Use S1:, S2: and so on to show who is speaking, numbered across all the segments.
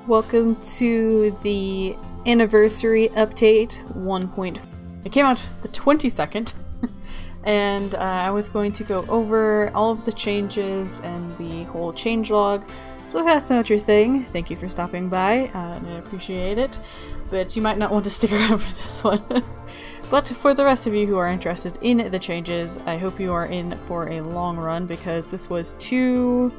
S1: Welcome to the anniversary update 1. It came out the 22nd, and I was going to go over all of the changes and the whole changelog. So if that's not your thing, thank you for stopping by, and I appreciate it, but you might not want to stick around for this one. But for the rest of you who are interested in the changes, I hope you are in for a long run, because this was 2+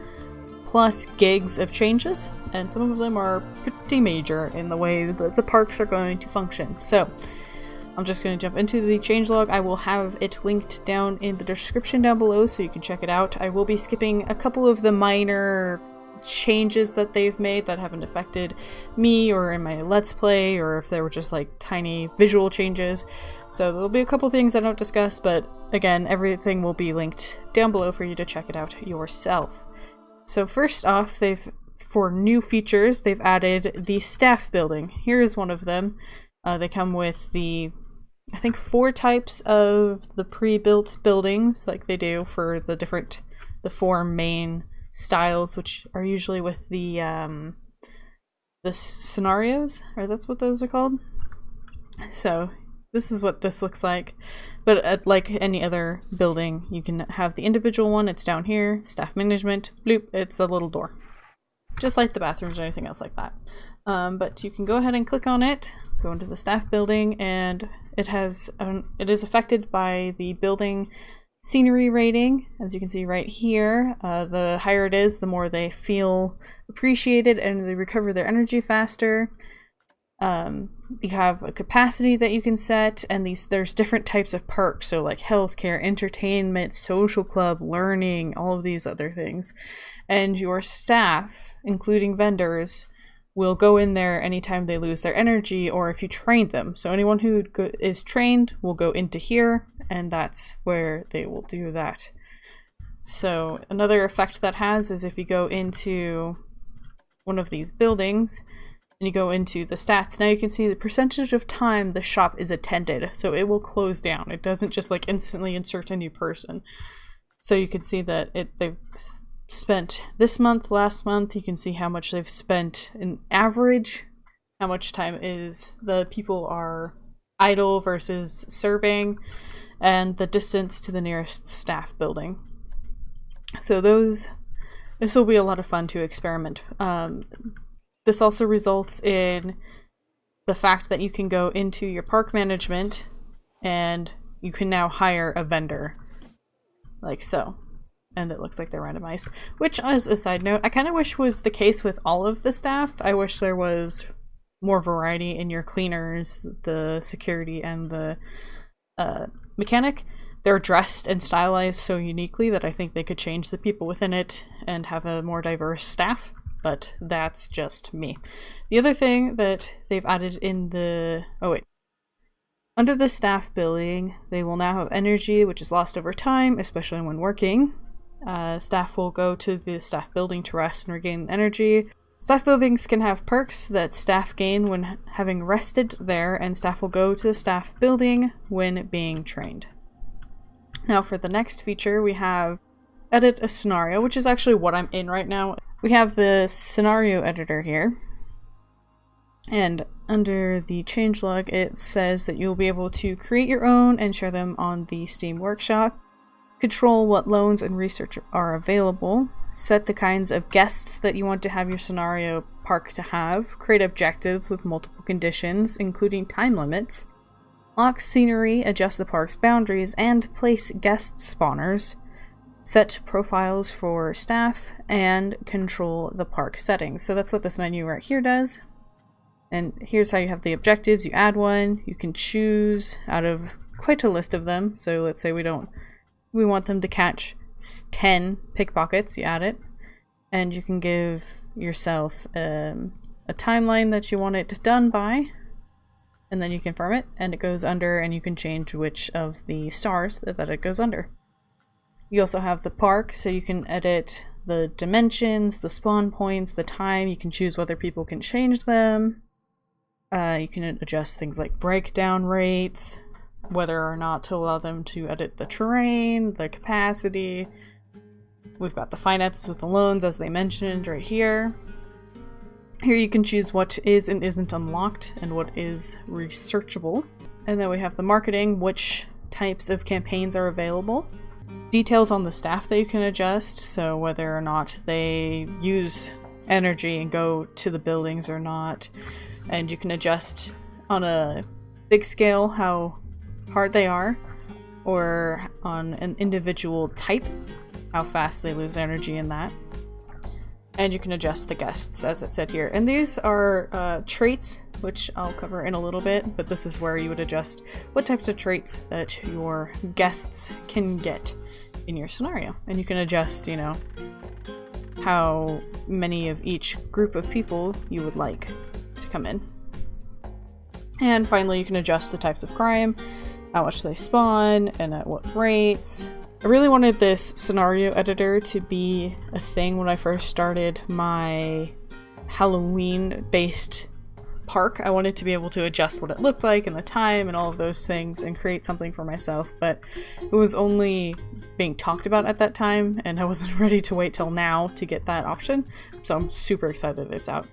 S1: gigs of changes, and some of them are pretty major in the way that the parks are going to function. So I'm just going to jump into the changelog. I will have it linked down in the description down below so you can check it out. I will be skipping a couple of the minor changes that they've made that haven't affected me or in my Let's Play, or if they were just like tiny visual changes. So there'll be a couple things I don't discuss, but again, everything will be linked down below for you to check it out yourself. So first off, for new features, they've added the staff building. Here is one of them. They come with I think 4 types of the pre-built buildings, like they do for the 4 main styles, which are usually with the scenarios, or that's what those are called. So this is what this looks like, but like any other building, you can have the individual one. It's down here, staff management, bloop, it's a little door, just like the bathrooms or anything else like that. But you can go ahead and click on it, go into the staff building, and it is affected by the building scenery rating. As you can see right here, the higher it is, the more they feel appreciated and they recover their energy faster. You have a capacity that you can set, and there's different types of perks, so like healthcare, entertainment, social club, learning, all of these other things. And your staff, including vendors, will go in there anytime they lose their energy, or if you train them. So anyone who is trained will go into here, and that's where they will do that. So another effect that has is if you go into one of these buildings and you go into the stats, now you can see the percentage of time the shop is attended. So it will close down. It doesn't just like instantly insert a new person. So you can see that they've spent this month, last month, you can see how much they've spent in average, how much time is the people are idle versus serving, and the distance to the nearest staff building. So this will be a lot of fun to experiment. This also results in the fact that you can go into your park management and you can now hire a vendor, like so. And it looks like they're randomized, which, as a side note, I kind of wish was the case with all of the staff. I wish there was more variety in your cleaners, the security, and the mechanic. They're dressed and stylized so uniquely that I think they could change the people within it and have a more diverse staff, but that's just me. The other thing that they've added in under the staff building, they will now have energy, which is lost over time, especially when working. Staff will go to the staff building to rest and regain energy. Staff buildings can have perks that staff gain when having rested there, and staff will go to the staff building when being trained. Now for the next feature, we have edit a scenario, which is actually what I'm in right now. We have the scenario editor here, and under the changelog it says that you'll be able to create your own and share them on the Steam Workshop. Control what loans and research are available, set the kinds of guests that you want to have your scenario park to have, create objectives with multiple conditions, including time limits, lock scenery, adjust the park's boundaries, and place guest spawners, set profiles for staff, and control the park settings. So that's what this menu right here does. And here's how you have the objectives. You add one, you can choose out of quite a list of them. So let's say we want them to catch 10 pickpockets, you add it, and you can give yourself a timeline that you want it done by, and then you confirm it, and it goes under, and you can change which of the stars that it goes under. You also have the park, so you can edit the dimensions, the spawn points, the time. You can choose whether people can change them. You can adjust things like breakdown rates, whether or not to allow them to edit the terrain, the capacity. We've got the finances with the loans, as they mentioned right here. Here you can choose what is and isn't unlocked and what is researchable. And then we have the marketing, which types of campaigns are available. Details on the staff that you can adjust, so whether or not they use energy and go to the buildings or not. And you can adjust on a big scale how hard they are, or on an individual type, how fast they lose energy in that. And you can adjust the guests, as it said here. And these are traits, which I'll cover in a little bit, but this is where you would adjust what types of traits that your guests can get in your scenario. And you can adjust, you know, how many of each group of people you would like to come in. And finally, you can adjust the types of crime, how much they spawn, and at what rates. I really wanted this scenario editor to be a thing when I first started my Halloween-based park. I wanted to be able to adjust what it looked like and the time and all of those things and create something for myself, but it was only being talked about at that time, and I wasn't ready to wait till now to get that option, so I'm super excited it's out.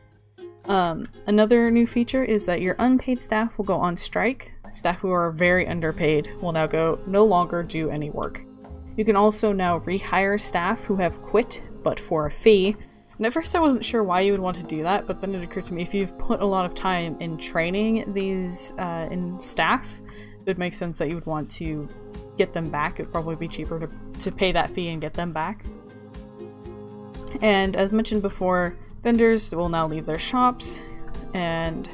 S1: Another new feature is that your unpaid staff will go on strike. Staff who are very underpaid will now no longer do any work. You can also now rehire staff who have quit, but for a fee. And at first I wasn't sure why you would want to do that, but then it occurred to me, if you've put a lot of time in training these in staff, it would make sense that you would want to get them back. It would probably be cheaper to pay that fee and get them back. And as mentioned before, vendors will now leave their shops, and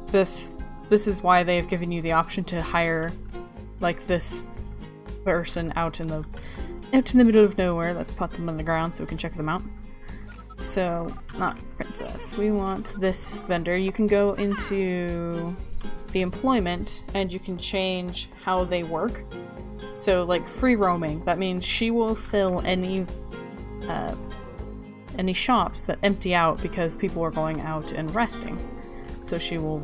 S1: this is why they've given you the option to hire like this person out in the middle of nowhere. Let's put them on the ground so we can check them out. So, not princess. We want this vendor. You can go into the employment and you can change how they work. So, like free roaming. That means she will fill any shops that empty out because people are going out and resting. So she will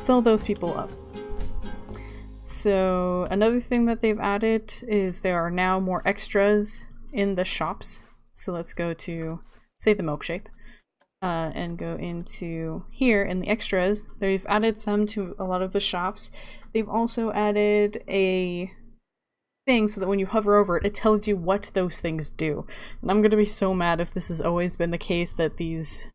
S1: fill those people up. So another thing that they've added is there are now more extras in the shops. So let's go to, say, the milkshake, and go into here in the extras. They've added some to a lot of the shops. They've also added a thing so that when you hover over it, it tells you what those things do. And I'm gonna be so mad if this has always been the case that these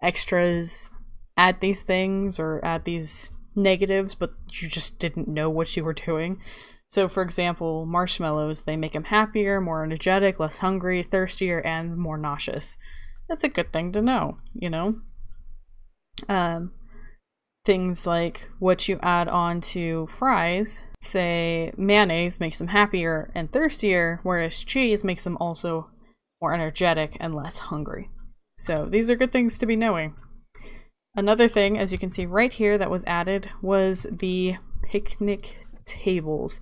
S1: extras add these things or add these negatives, but you just didn't know what you were doing. So for example, marshmallows, they make them happier, more energetic, less hungry, thirstier, and more nauseous. That's a good thing to know, you know? Things like what you add on to fries, say mayonnaise makes them happier and thirstier, whereas cheese makes them also more energetic and less hungry. So these are good things to be knowing. Another thing, as you can see right here, that was added was the picnic tables.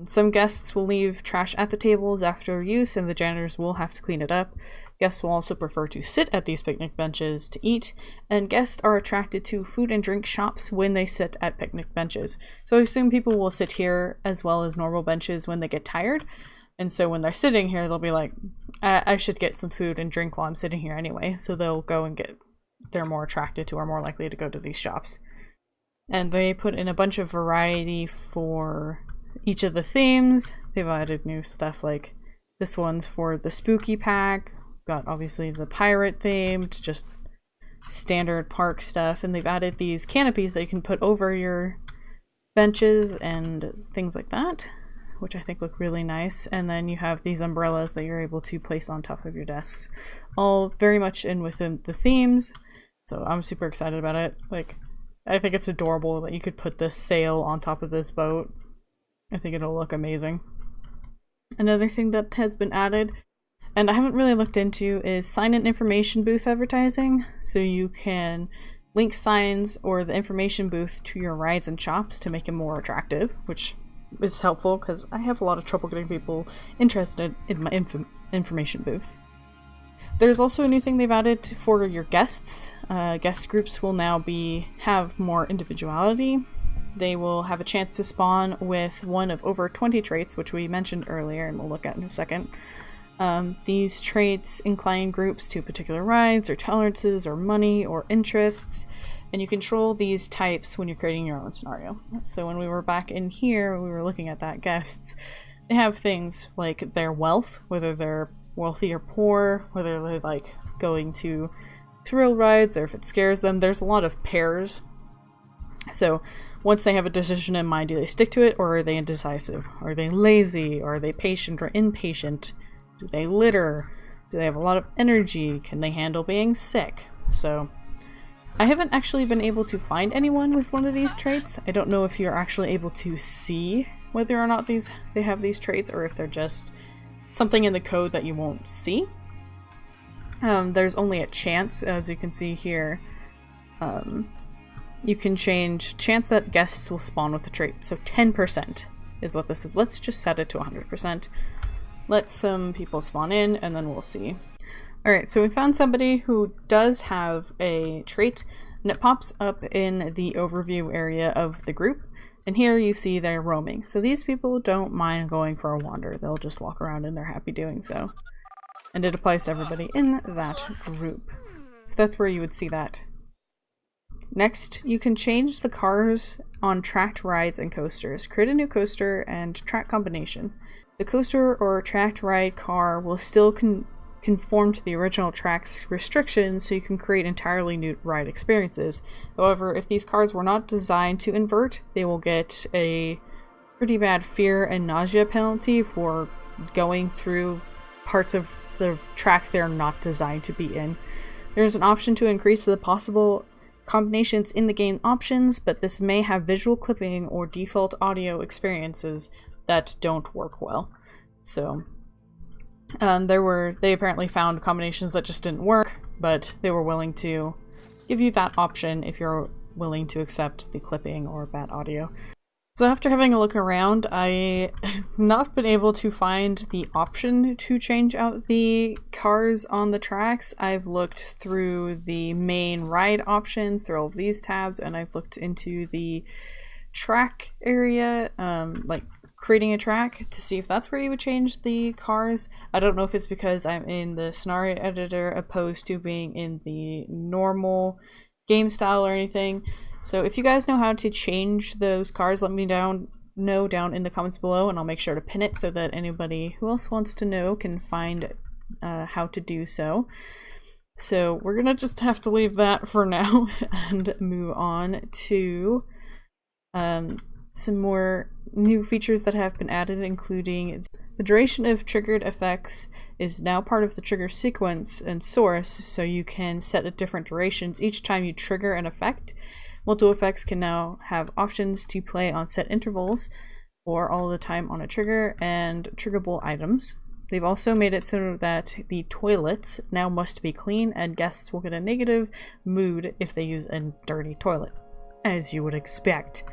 S1: Some guests will leave trash at the tables after use and the janitors will have to clean it up. Guests will also prefer to sit at these picnic benches to eat, and guests are attracted to food and drink shops when they sit at picnic benches. So I assume people will sit here as well as normal benches when they get tired, and so when they're sitting here they'll be like, I should get some food and drink while I'm sitting here anyway, so they'll go and they're more attracted to or more likely to go to these shops. And they put in a bunch of variety for each of the themes. They've added new stuff, like this one's for the spooky pack. Got obviously the pirate themed, just standard park stuff, and they've added these canopies that you can put over your benches and things like that, which I think look really nice. And then you have these umbrellas that you're able to place on top of your desks, all very much within the themes. So I'm super excited about it. Like, I think it's adorable that you could put this sail on top of this boat. I think it'll look amazing. Another thing that has been added, and I haven't really looked into, is sign-in information booth advertising. So you can link signs or the information booth to your rides and shops to make it more attractive, which is helpful because I have a lot of trouble getting people interested in my information booth. There's also a new thing they've added for your guests. Guest groups will now have more individuality. They will have a chance to spawn with one of over 20 traits, which we mentioned earlier and we'll look at in a second. These traits incline groups to particular rides or tolerances or money or interests, and you control these types when you're creating your own scenario. So when we were back in here, we were looking at that guests, they have things like their wealth, whether they're wealthy or poor, whether they like going to thrill rides or if it scares them. There's a lot of pairs. So once they have a decision in mind, do they stick to it or are they indecisive? Are they lazy? Or are they patient or impatient? Do they litter? Do they have a lot of energy? Can they handle being sick? So I haven't actually been able to find anyone with one of these traits. I don't know if you're actually able to see whether or not they have these traits or if they're just something in the code that you won't see. There's only a chance, as you can see here. You can change chance that guests will spawn with a trait. So 10% is what this is. Let's just set it to 100%. Let some people spawn in and then we'll see. Alright, so we found somebody who does have a trait and it pops up in the overview area of the group. And here you see they're roaming. So these people don't mind going for a wander. They'll just walk around and they're happy doing so. And it applies to everybody in that group. So that's where you would see that. Next, you can change the cars on tracked rides and coasters. Create a new coaster and track combination. The coaster or tracked ride car will still conform to the original track's restrictions, so you can create entirely new ride experiences. However, if these cars were not designed to invert, they will get a pretty bad fear and nausea penalty for going through parts of the track they're not designed to be in. There's an option to increase the possible combinations in the game options, but this may have visual clipping or default audio experiences that don't work well. So they apparently found combinations that just didn't work, but they were willing to give you that option if you're willing to accept the clipping or bad audio. So after having a look around, I have not been able to find the option to change out the cars on the tracks. I've looked through the main ride options, through all of these tabs, and I've looked into the track area, like creating a track, to see if that's where you would change the cars. I don't know if it's because I'm in the scenario editor opposed to being in the normal game style or anything. So if you guys know how to change those cars, let me know down in the comments below, and I'll make sure to pin it so that anybody who else wants to know can find how to do so. So we're gonna just have to leave that for now and move on to some more new features that have been added, including the duration of triggered effects is now part of the trigger sequence and source, so you can set at different durations each time you trigger an effect. Multiple effects can now have options to play on set intervals or all the time on a trigger, and triggerable items. They've also made it so that the toilets now must be clean and guests will get a negative mood if they use a dirty toilet, as you would expect.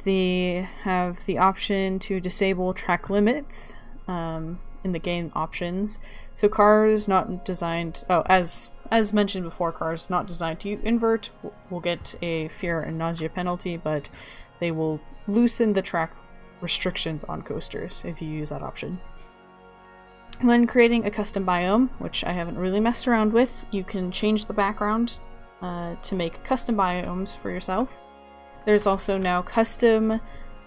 S1: They have the option to disable track limits in the game options. So cars not designed, as mentioned before, cars not designed to invert will get a fear and nausea penalty, but they will loosen the track restrictions on coasters if you use that option. When creating a custom biome, which I haven't really messed around with, you can change the background to make custom biomes for yourself. There's also now custom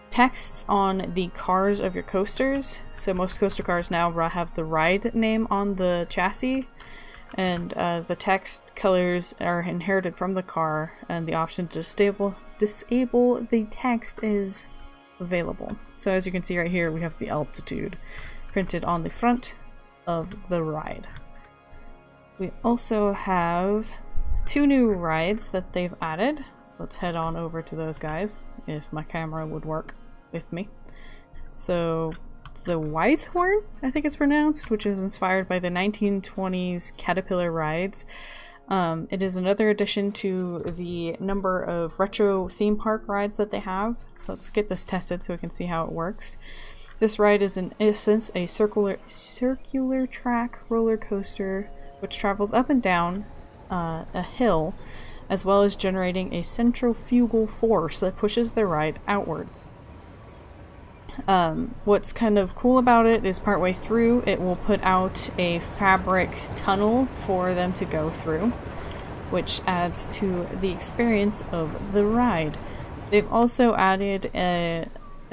S1: texts on the cars of your coasters. So most coaster cars now have the ride name on the chassis, and the text colors are inherited from the car, and the option to disable the text is available. So as you can see right here, we have the altitude printed on the front of the ride. We also have 2 new rides that they've added. So let's head on over to those guys, if my camera would work with me. So the Weisshorn, I think it's pronounced, which is inspired by the 1920s Caterpillar rides. It is another addition to the number of retro theme park rides that they have. So let's get this tested so we can see how it works. This ride is in essence a circular track roller coaster which travels up and down a hill, as well as generating a centrifugal force that pushes the ride outwards. What's kind of cool about it is partway through it will put out a fabric tunnel for them to go through, which adds to the experience of the ride. They've also added a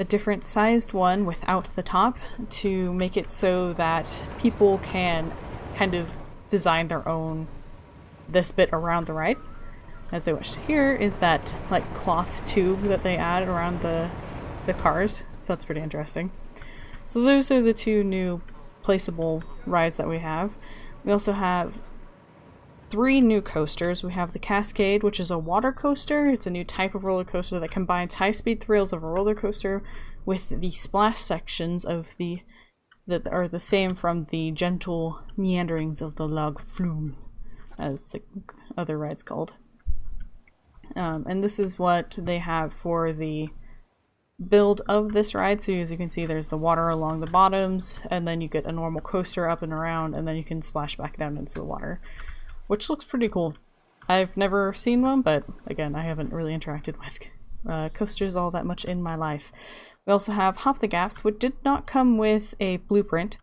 S1: different sized one without the top to make it so that people can kind of design their own this bit around the ride as they wish. Here is that like cloth tube that they add around the cars, so that's pretty interesting. So those are the two new placeable rides that we have. We also have 3 new coasters. We have the Cascade, which is a water coaster. It's a new type of roller coaster that combines high-speed thrills of a roller coaster with the splash sections of that are the same from the gentle meanderings of the log flumes, as the other ride's called. And this is what they have for the build of this ride. So as you can see, there's the water along the bottoms, and then you get a normal coaster up and around, and then you can splash back down into the water, which looks pretty cool. I've never seen one, but again, I haven't really interacted with coasters all that much in my life. We also have Hop the Gaps, which did not come with a blueprint,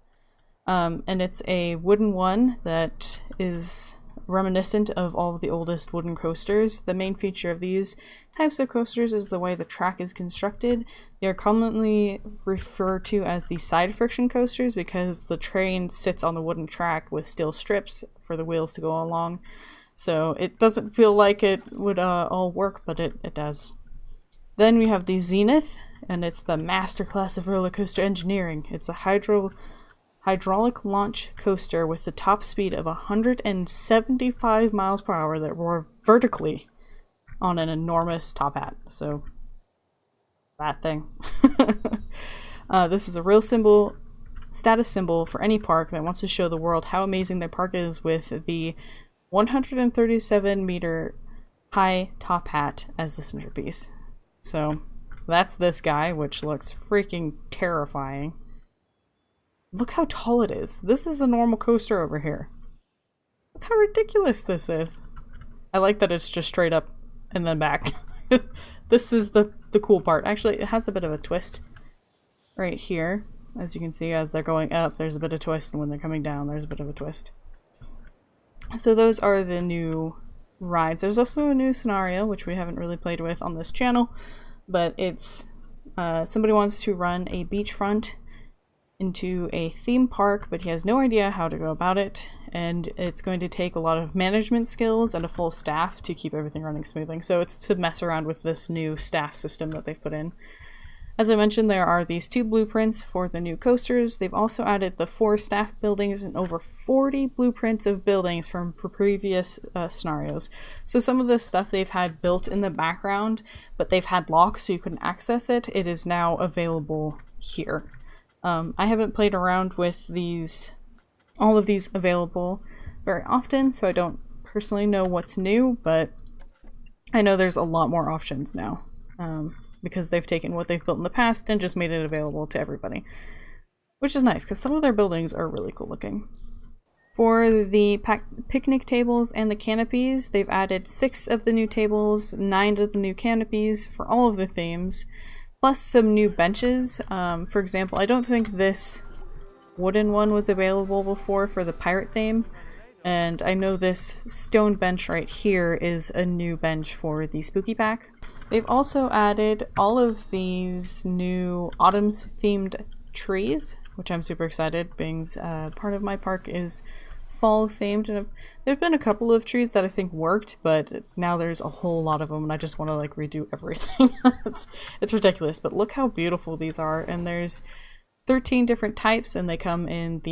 S1: and it's a wooden one that is reminiscent of all of the oldest wooden coasters. The main feature of these types of coasters is the way the track is constructed. They are commonly referred to as the side friction coasters because the train sits on the wooden track with steel strips for the wheels to go along. So it doesn't feel like it would all work, but it does. Then we have the Zenith, and it's the masterclass of roller coaster engineering. It's a hydraulic launch coaster with the top speed of 175 miles per hour that roar vertically on an enormous top hat. So, that thing. This is a real status symbol for any park that wants to show the world how amazing their park is, with the 137 meter high top hat as the centerpiece. So, that's this guy, which looks freaking terrifying. Look how tall it is. This is a normal coaster over here. Look how ridiculous this is. I like that it's just straight up and then back. This is the cool part. Actually, it has a bit of a twist right here. As you can see, as they're going up, there's a bit of twist, and when they're coming down, there's a bit of a twist. So those are the new rides. There's also a new scenario, which we haven't really played with on this channel, but it's somebody wants to run a beachfront into a theme park, but he has no idea how to go about it, and it's going to take a lot of management skills and a full staff to keep everything running smoothly. So it's to mess around with this new staff system that they've put in. As I mentioned, there are these 2 blueprints for the new coasters. They've also added the 4 staff buildings and over 40 blueprints of buildings from previous scenarios. So some of the stuff they've had built in the background, but they've had locks so you couldn't access it, it is now available here. I haven't played around with all of these available very often, so I don't personally know what's new, but I know there's a lot more options now, because they've taken what they've built in the past and just made it available to everybody, which is nice because some of their buildings are really cool looking. For the picnic tables and the canopies, they've added 6 of the new tables, 9 of the new canopies for all of the themes, plus some new benches. For example, I don't think this wooden one was available before for the pirate theme, and I know this stone bench right here is a new bench for the spooky pack. They've also added all of these new autumn's themed trees, which I'm super excited, being part of my park is fall themed, and there's been a couple of trees that I think worked, but now there's a whole lot of them and I just want to like redo everything. It's ridiculous, but look how beautiful these are, and there's 13 different types, and they come in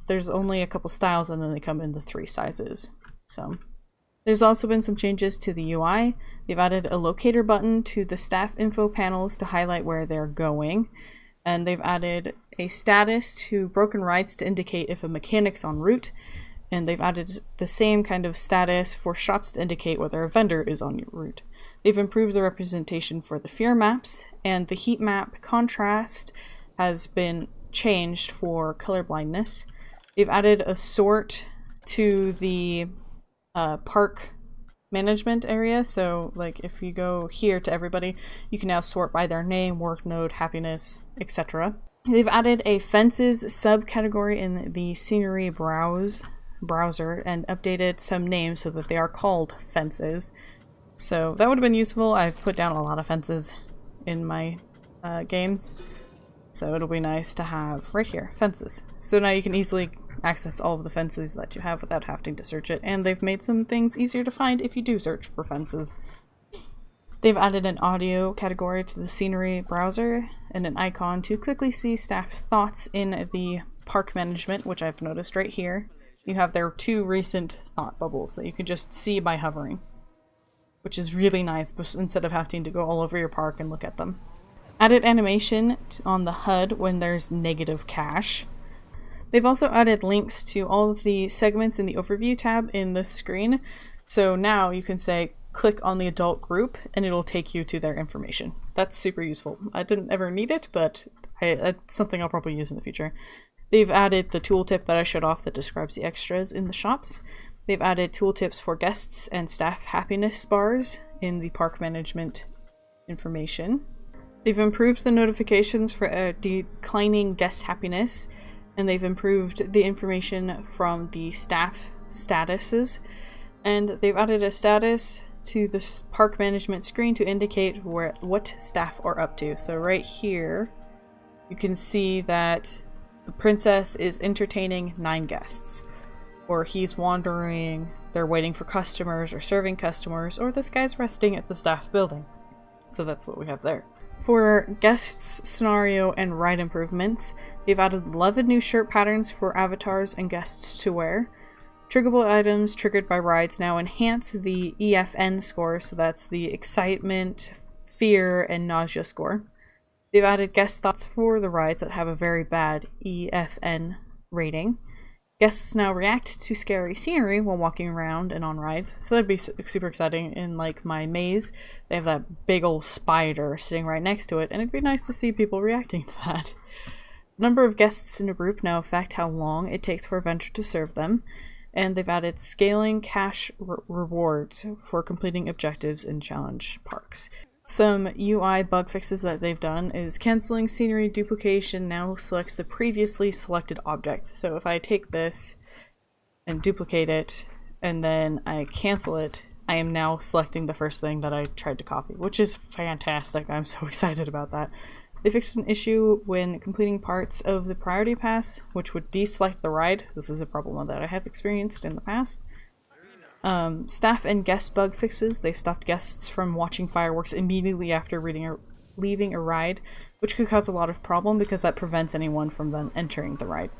S1: there's only a couple styles, and then they come in the 3 sizes. So there's also been some changes to the UI. They've added a locator button to the staff info panels to highlight where they're going. And they've added a status to broken rides to indicate if a mechanic's en route. And they've added the same kind of status for shops to indicate whether a vendor is en route. They've improved the representation for the fear maps, and the heat map contrast has been changed for colorblindness. They've added a sort to the park management area. So like if you go here to everybody, you can now sort by their name, work node, happiness, etc. They've added a fences subcategory in the scenery browser and updated some names so that they are called fences. So that would have been useful. I've put down a lot of fences in my games, so it'll be nice to have right here, fences. So now you can easily access all of the fences that you have without having to search it, and they've made some things easier to find if you do search for fences. They've added an audio category to the scenery browser and an icon to quickly see staff's thoughts in the park management, which I've noticed right here. You have their 2 recent thought bubbles that you can just see by hovering, which is really nice instead of having to go all over your park and look at them. Added animation on the HUD when there's negative cash. They've also added links to all of the segments in the overview tab in the screen. So now you can say, click on the adult group and it'll take you to their information. That's super useful. I didn't ever need it, but it's something I'll probably use in the future. They've added the tooltip that I showed off that describes the extras in the shops. They've added tooltips for guests and staff happiness bars in the park management information. They've improved the notifications for declining guest happiness, and they've improved the information from the staff statuses. And they've added a status to the park management screen to indicate what staff are up to. So right here, you can see that the princess is entertaining 9 guests, or he's wandering, they're waiting for customers or serving customers, or this guy's resting at the staff building. So that's what we have there. For guests, scenario, and ride improvements, they've added 11 new shirt patterns for avatars and guests to wear. Triggerable items triggered by rides now enhance the EFN score, so that's the excitement, fear, and nausea score. They've added guest thoughts for the rides that have a very bad EFN rating. Guests now react to scary scenery while walking around and on rides, so that'd be super exciting. In like my maze, they have that big old spider sitting right next to it, and it'd be nice to see people reacting to that. The number of guests in a group now affect how long it takes for a vendor to serve them, and they've added scaling cash rewards for completing objectives in challenge parks. Some UI bug fixes that they've done is canceling scenery duplication now selects the previously selected object. So if I take this and duplicate it and then I cancel it, I am now selecting the first thing that I tried to copy, which is fantastic. I'm so excited about that. They fixed an issue when completing parts of the priority pass, which would deselect the ride. This is a problem that I have experienced in the past. Staff and guest bug fixes. They've stopped guests from watching fireworks immediately after leaving a ride, which could cause a lot of problem because that prevents anyone from then entering the ride.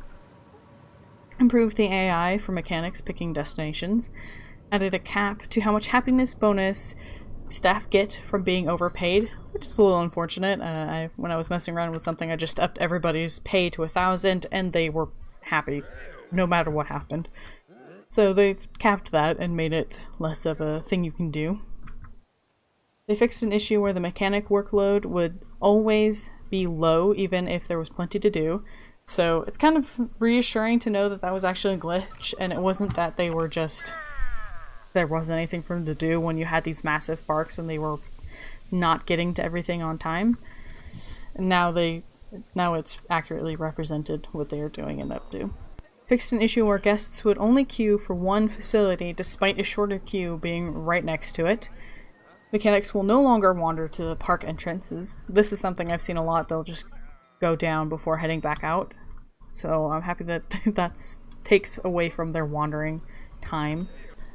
S1: Improved the AI for mechanics picking destinations. Added a cap to how much happiness bonus staff get from being overpaid, which is a little unfortunate. When I was messing around with something, I just upped everybody's pay to 1,000 and they were happy no matter what happened. So they've capped that and made it less of a thing you can do. They fixed an issue where the mechanic workload would always be low even if there was plenty to do. So it's kind of reassuring to know that that was actually a glitch and it wasn't that they were just... there wasn't anything for them to do when you had these massive parks and they were not getting to everything on time. And now it's accurately represented what they are doing and up to. Fixed an issue where guests would only queue for one facility despite a shorter queue being right next to it. Mechanics will no longer wander to the park entrances. This is something I've seen a lot. They'll just go down before heading back out. So I'm happy that that takes away from their wandering time.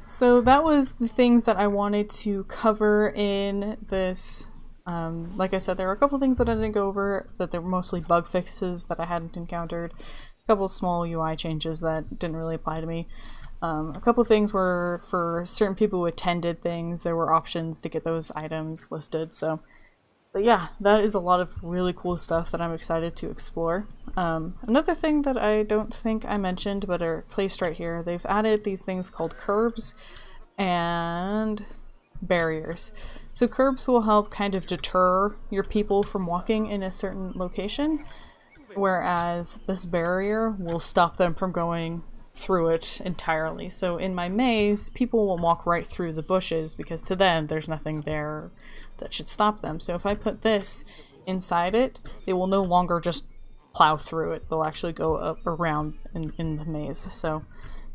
S1: So that was the things that I wanted to cover in this. Like I said, there were a couple things that I didn't go over, that they were mostly bug fixes that I hadn't encountered. A couple small UI changes that didn't really apply to me. A couple things were for certain people who attended things, there were options to get those items listed. So, but yeah, that is a lot of really cool stuff that I'm excited to explore. Another thing that I don't think I mentioned but are placed right here, they've added these things called curbs and barriers. So curbs will help kind of deter your people from walking in a certain location, whereas this barrier will stop them from going through it entirely. So in my maze, people will walk right through the bushes because to them there's nothing there that should stop them. So if I put this inside it, they will no longer just plow through it. They'll actually go up around in the maze. So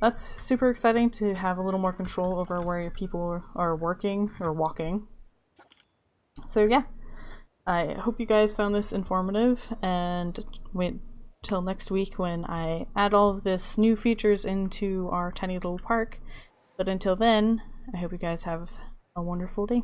S1: that's super exciting to have a little more control over where your people are working or walking. So yeah, I hope you guys found this informative, and wait till next week when I add all of this new features into our tiny little park. But until then, I hope you guys have a wonderful day.